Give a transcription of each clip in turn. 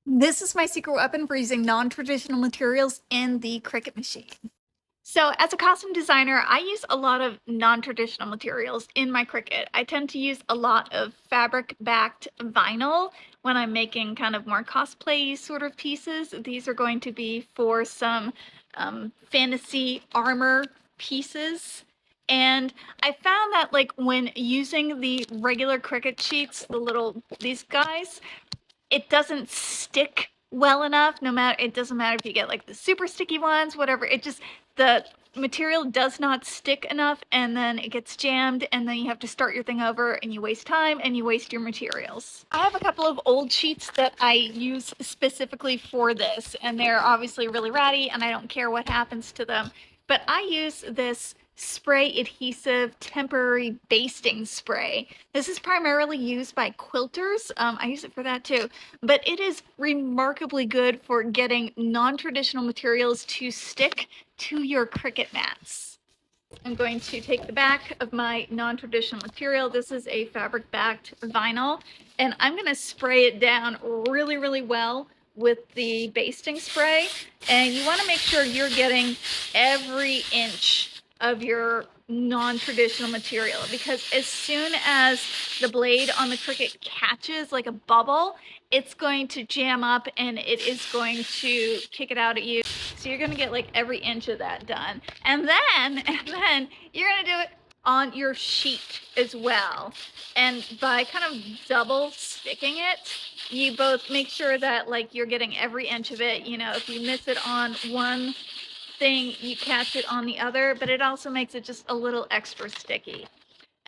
This is my secret weapon for using non-traditional materials in the Cricut machine. So as a costume designer, I use a lot of non-traditional materials in my Cricut. I tend to use a lot of fabric-backed vinyl when I'm making kind of more cosplay sort of pieces. These are going to be for some fantasy armor pieces. And I found that like when using the regular Cricut sheets, these guys, it doesn't stick well enough. No matter, it doesn't matter if you get like the super sticky ones, whatever, the material does not stick enough, and then it gets jammed, and then you have to start your thing over, and you waste time and you waste your materials. I have a couple of old sheets that I use specifically for this, and they're obviously really ratty, and I don't care what happens to them, but I use this spray adhesive temporary basting spray. This is primarily used by quilters. I use it for that too, but it is remarkably good for getting non-traditional materials to stick to your Cricut mats. I'm going to take the back of my non-traditional material. This is a fabric-backed vinyl, and I'm going to spray it down really, really well with the basting spray. And you want to make sure you're getting every inch of your non-traditional material, because as soon as the blade on the Cricut catches like a bubble, it's going to jam up and it is going to kick it out at you. So you're going to get like every inch of that done, and then you're going to do it on your sheet as well. And by kind of double sticking it, you both make sure that like you're getting every inch of it. You know, if you miss it on one thing, you catch it on the other, but it also makes it just a little extra sticky.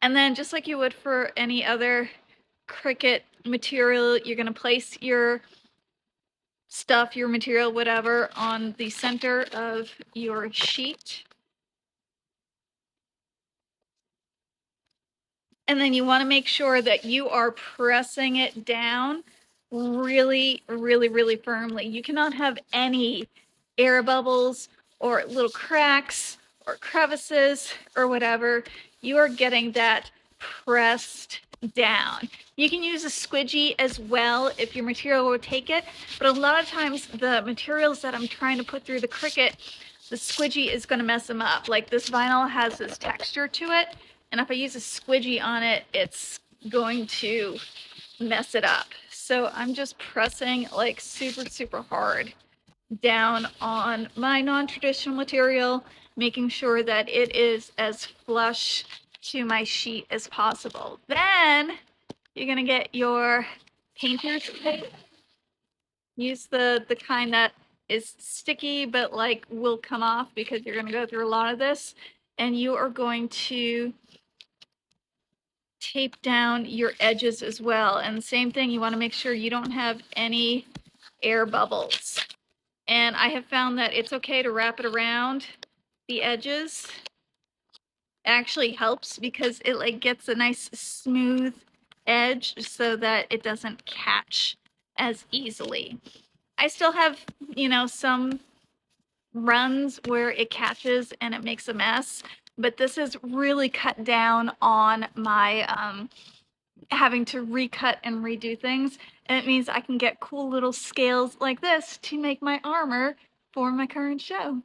And then just like you would for any other Cricut material, you're going to place your stuff, your material, whatever, on the center of your sheet. And then you want to make sure that you are pressing it down really, really, really firmly. You cannot have any air bubbles or little cracks or crevices or whatever. You are getting that pressed down. You can use a squidgy as well if your material will take it, but a lot of times the materials that I'm trying to put through the Cricut, the squidgy is going to mess them up. Like this vinyl has this texture to it, and if I use a squidgy on it, it's going to mess it up. So I'm just pressing like super, super hard down on my non-traditional material, making sure that it is as flush to my sheet as possible. Then you're gonna get your painter's tape. Use the kind that is sticky but like will come off, because you're gonna go through a lot of this, and you are going to tape down your edges as well. And same thing, you want to make sure you don't have any air bubbles. And I have found that it's okay to wrap it around the edges. It actually helps because it like gets a nice smooth edge so that it doesn't catch as easily. I still have, you know, some runs where it catches and it makes a mess, but this has really cut down on my having to recut and redo things, and it means I can get cool little scales like this to make my armor for my current show.